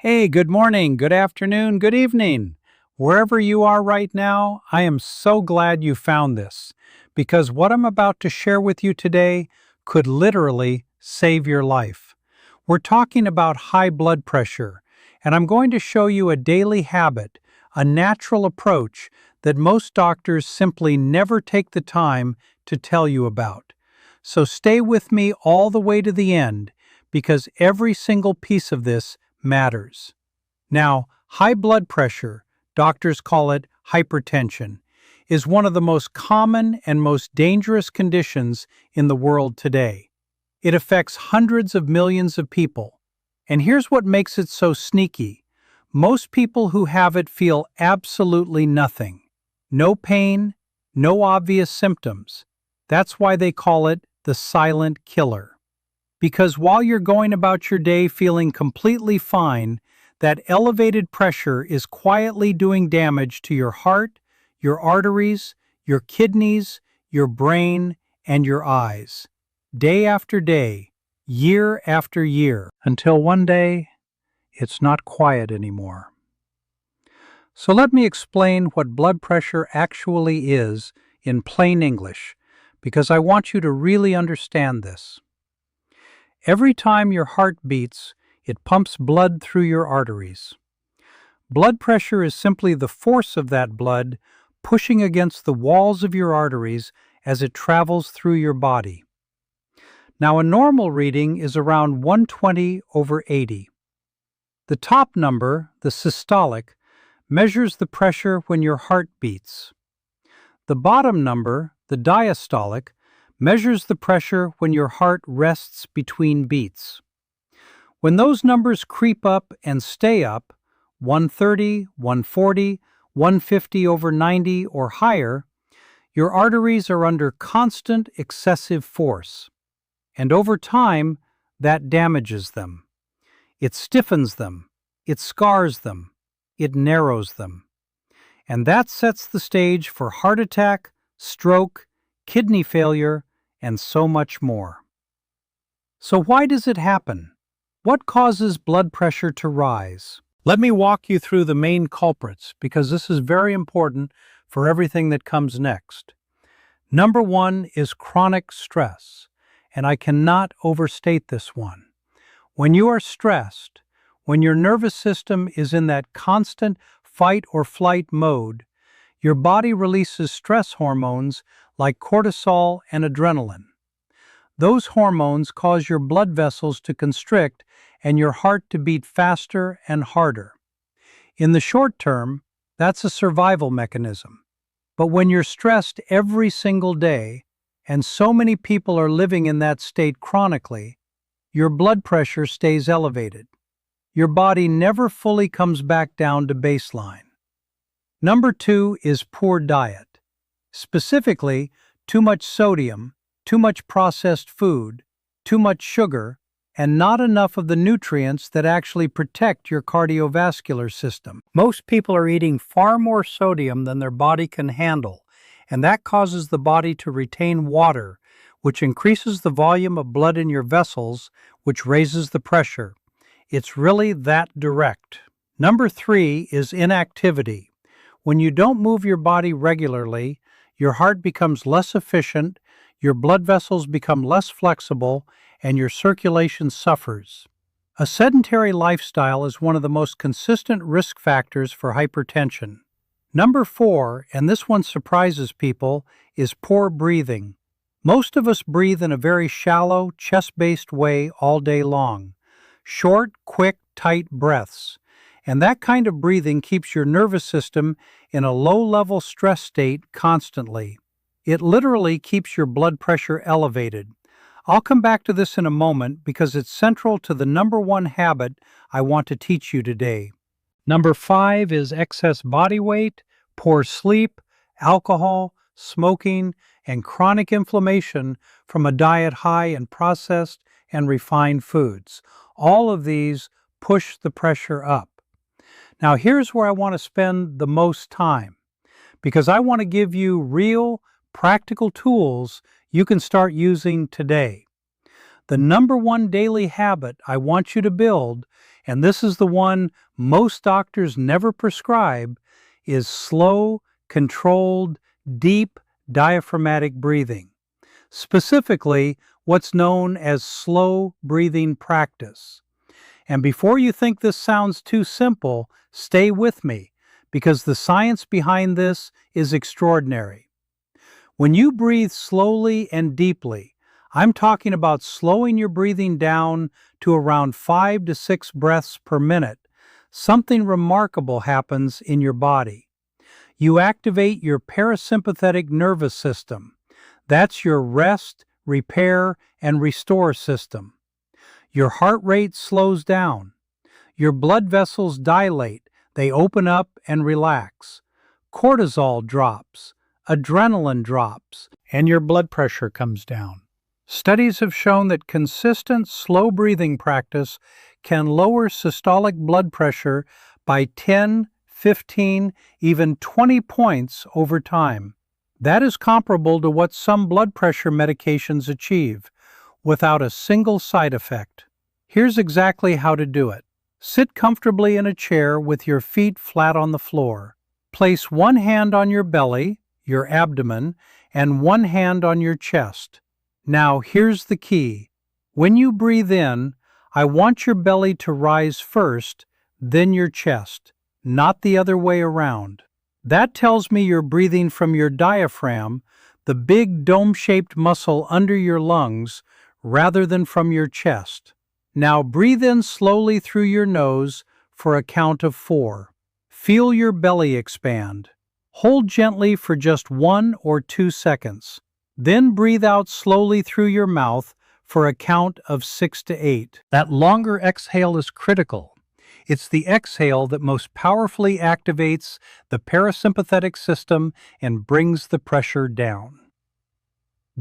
Hey, good morning, good afternoon, good evening. Wherever you are right now, I am so glad you found this because what I'm about to share with you today could literally save your life. We're talking about high blood pressure, and I'm going to show you a daily habit, a natural approach that most doctors simply never take the time to tell you about. So stay with me all the way to the end because every single piece of this matters. Now, high blood pressure, doctors call it hypertension, is one of the most common and most dangerous conditions in the world today. It affects hundreds of millions of people. And here's what makes it so sneaky. Most people who have it feel absolutely nothing. No pain, no obvious symptoms. That's why they call it the silent killer. Because while you're going about your day feeling completely fine, that elevated pressure is quietly doing damage to your heart, your arteries, your kidneys, your brain, and your eyes. Day after day, year after year, until one day, it's not quiet anymore. So let me explain what blood pressure actually is in plain English, because I want you to really understand this. Every time your heart beats, it pumps blood through your arteries. Blood pressure is simply the force of that blood pushing against the walls of your arteries as it travels through your body. Now, a normal reading is around 120/80. The top number, the systolic, measures the pressure when your heart beats. The bottom number, the diastolic, measures the pressure when your heart rests between beats. When those numbers creep up and stay up, 130, 140, 150/90 or higher, your arteries are under constant excessive force. And over time, that damages them. It stiffens them, it scars them, it narrows them. And that sets the stage for heart attack, stroke, kidney failure, and so much more. So why does it happen? What causes blood pressure to rise? Let me walk you through the main culprits because this is very important for everything that comes next. Number one is chronic stress, and I cannot overstate this one. When you are stressed, when your nervous system is in that constant fight or flight mode, your body releases stress hormones like cortisol and adrenaline. Those hormones cause your blood vessels to constrict and your heart to beat faster and harder. In the short term, that's a survival mechanism. But when you're stressed every single day, and so many people are living in that state chronically, your blood pressure stays elevated. Your body never fully comes back down to baseline. Number two is poor diet. Specifically, too much sodium, too much processed food, too much sugar, and not enough of the nutrients that actually protect your cardiovascular system. Most people are eating far more sodium than their body can handle, and that causes the body to retain water, which increases the volume of blood in your vessels, which raises the pressure. It's really that direct. Number three is inactivity. When you don't move your body regularly, your heart becomes less efficient, your blood vessels become less flexible, and your circulation suffers. A sedentary lifestyle is one of the most consistent risk factors for hypertension. Number four, and this one surprises people, is poor breathing. Most of us breathe in a very shallow, chest-based way all day long. Short, quick, tight breaths. And that kind of breathing keeps your nervous system in a low-level stress state constantly. It literally keeps your blood pressure elevated. I'll come back to this in a moment because it's central to the number one habit I want to teach you today. Number five is excess body weight, poor sleep, alcohol, smoking, and chronic inflammation from a diet high in processed and refined foods. All of these push the pressure up. Now here's where I want to spend the most time, because I want to give you real, practical tools you can start using today. The number one daily habit I want you to build and this is the one most doctors never prescribe, is slow, controlled, deep diaphragmatic breathing. Specifically, what's known as slow breathing practice. And before you think this sounds too simple, stay with me, because the science behind this is extraordinary. When you breathe slowly and deeply, I'm talking about slowing your breathing down to around 5 to 6 breaths per minute. Something remarkable happens in your body. You activate your parasympathetic nervous system. That's your rest, repair, and restore system. Your heart rate slows down. Your blood vessels dilate. They open up and relax. Cortisol drops. Adrenaline drops. And your blood pressure comes down. Studies have shown that consistent, slow breathing practice can lower systolic blood pressure by 10, 15, even 20 points over time. That is comparable to what some blood pressure medications achieve, without a single side effect. Here's exactly how to do it. Sit comfortably in a chair with your feet flat on the floor. Place one hand on your belly, your abdomen, and one hand on your chest. Now, here's the key. When you breathe in, I want your belly to rise first, then your chest, not the other way around. That tells me you're breathing from your diaphragm, the big dome-shaped muscle under your lungs, rather than from your chest. Now breathe in slowly through your nose for a count of 4. Feel your belly expand. Hold gently for just 1 or 2 seconds. Then breathe out slowly through your mouth for a count of 6 to 8. That longer exhale is critical. It's the exhale that most powerfully activates the parasympathetic system and brings the pressure down.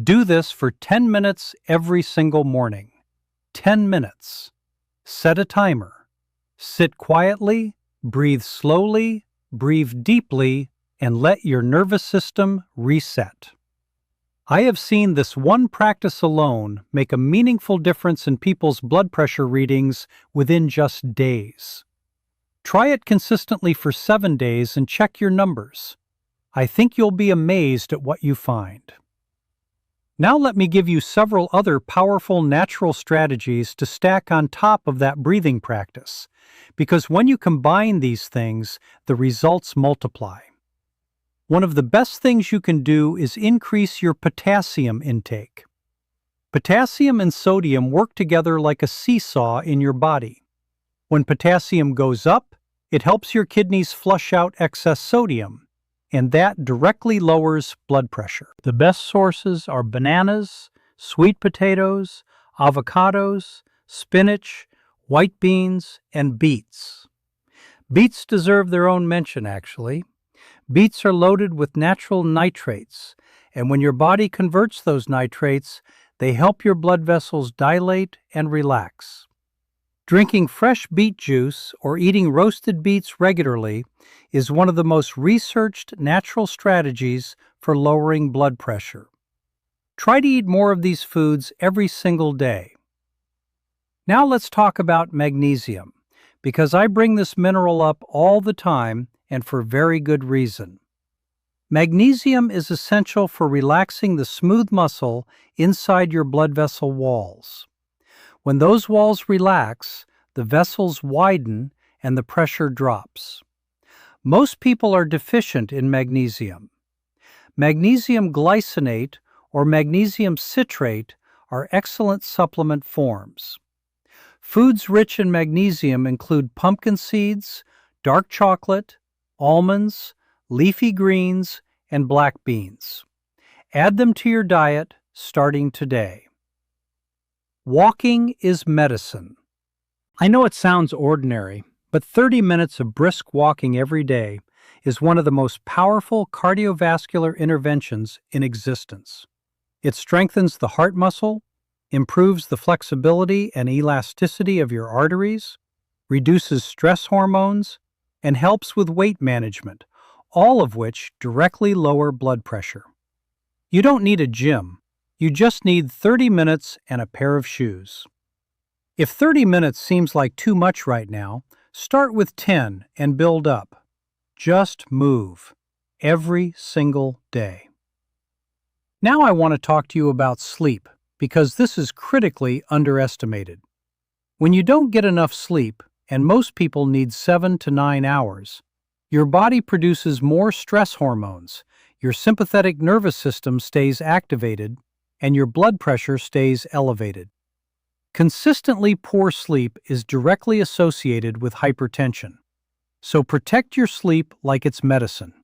Do this for 10 minutes every single morning. 10 minutes. Set a timer. Sit quietly, breathe slowly, breathe deeply, and let your nervous system reset. I have seen this one practice alone make a meaningful difference in people's blood pressure readings within just days. Try it consistently for 7 days and check your numbers. I think you'll be amazed at what you find. Now let me give you several other powerful natural strategies to stack on top of that breathing practice, because when you combine these things, the results multiply. One of the best things you can do is increase your potassium intake. Potassium and sodium work together like a seesaw in your body. When potassium goes up, it helps your kidneys flush out excess sodium, and that directly lowers blood pressure. The best sources are bananas, sweet potatoes, avocados, spinach, white beans, and beets. Beets deserve their own mention, actually. Beets are loaded with natural nitrates, and when your body converts those nitrates, they help your blood vessels dilate and relax. Drinking fresh beet juice or eating roasted beets regularly is one of the most researched natural strategies for lowering blood pressure. Try to eat more of these foods every single day. Now let's talk about magnesium, because I bring this mineral up all the time and for very good reason. Magnesium is essential for relaxing the smooth muscle inside your blood vessel walls. When those walls relax, the vessels widen and the pressure drops. Most people are deficient in magnesium. Magnesium glycinate or magnesium citrate are excellent supplement forms. Foods rich in magnesium include pumpkin seeds, dark chocolate, almonds, leafy greens, and black beans. Add them to your diet starting today. Walking is medicine. I know it sounds ordinary, but 30 minutes of brisk walking every day is one of the most powerful cardiovascular interventions in existence. It strengthens the heart muscle, improves the flexibility and elasticity of your arteries, reduces stress hormones, and helps with weight management, all of which directly lower blood pressure. You don't need a gym. You just need 30 minutes and a pair of shoes. If 30 minutes seems like too much right now, start with 10 and build up. Just move every single day. Now I want to talk to you about sleep, because this is critically underestimated. When you don't get enough sleep, and most people need 7 to 9 hours, your body produces more stress hormones, your sympathetic nervous system stays activated, and your blood pressure stays elevated. Consistently poor sleep is directly associated with hypertension. So protect your sleep like it's medicine,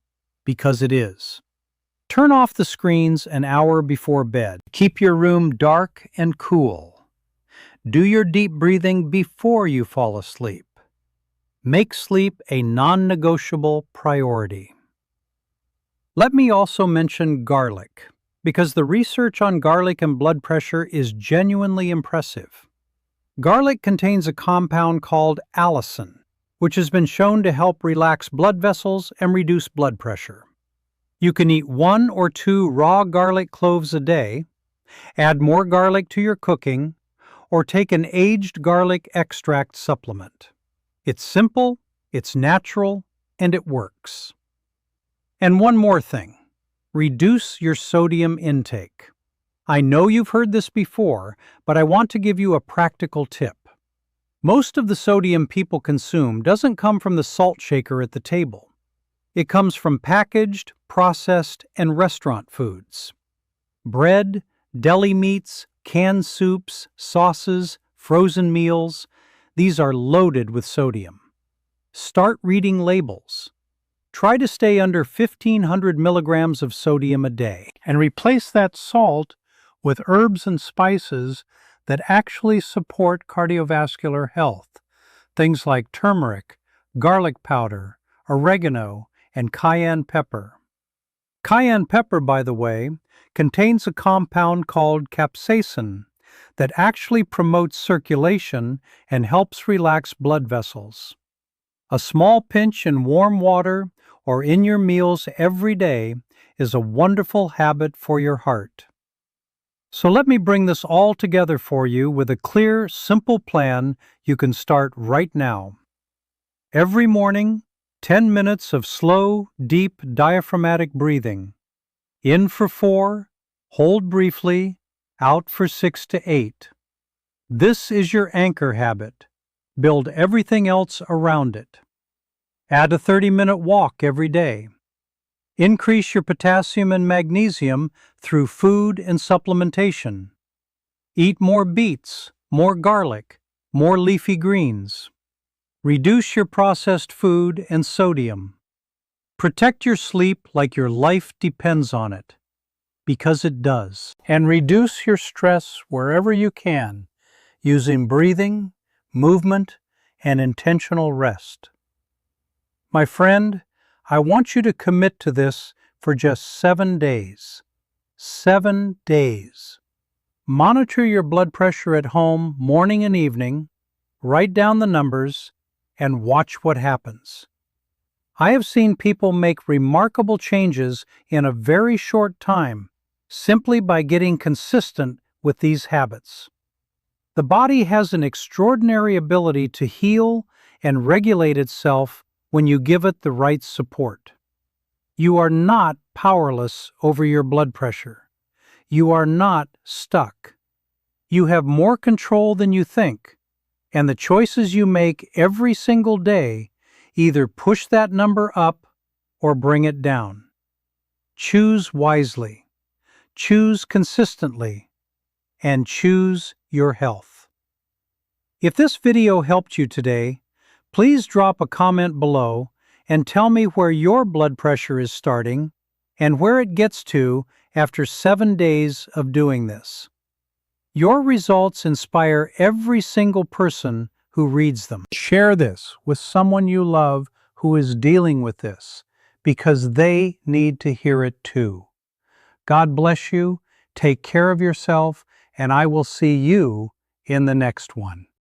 because it is. Turn off the screens an hour before bed. Keep your room dark and cool. Do your deep breathing before you fall asleep. Make sleep a non-negotiable priority. Let me also mention garlic, because the research on garlic and blood pressure is genuinely impressive. Garlic contains a compound called allicin, which has been shown to help relax blood vessels and reduce blood pressure. You can eat 1 or 2 raw garlic cloves a day, add more garlic to your cooking, or take an aged garlic extract supplement. It's simple, it's natural, and it works. And one more thing, reduce your sodium intake. I know you've heard this before, but I want to give you a practical tip. Most of the sodium people consume doesn't come from the salt shaker at the table. It comes from packaged, processed, and restaurant foods. Bread, deli meats, canned soups, sauces, frozen meals, these are loaded with sodium. Start reading labels. Try to stay under 1,500 milligrams of sodium a day, and replace that salt with herbs and spices that actually support cardiovascular health. Things like turmeric, garlic powder, oregano, and cayenne pepper. Cayenne pepper, by the way, contains a compound called capsaicin that actually promotes circulation and helps relax blood vessels. A small pinch in warm water or in your meals every day is a wonderful habit for your heart. So let me bring this all together for you with a clear, simple plan you can start right now. Every morning, 10 minutes of slow, deep diaphragmatic breathing. In for 4, hold briefly, out for 6 to 8. This is your anchor habit. Build everything else around it. Add a 30-minute walk every day. Increase your potassium and magnesium through food and supplementation. Eat more beets, more garlic, more leafy greens. Reduce your processed food and sodium. Protect your sleep like your life depends on it, because it does. And reduce your stress wherever you can, using breathing, movement, and intentional rest. My friend, I want you to commit to this for just 7 days. 7 days. Monitor your blood pressure at home morning and evening, write down the numbers, and watch what happens. I have seen people make remarkable changes in a very short time simply by getting consistent with these habits. The body has an extraordinary ability to heal and regulate itself when you give it the right support. You are not powerless over your blood pressure. You are not stuck. You have more control than you think, and the choices you make every single day either push that number up or bring it down. Choose wisely, choose consistently, and choose your health. If this video helped you today, please drop a comment below and tell me where your blood pressure is starting and where it gets to after 7 days of doing this. Your results inspire every single person who reads them. Share this with someone you love who is dealing with this, because they need to hear it too. God bless you, take care of yourself, and I will see you in the next one.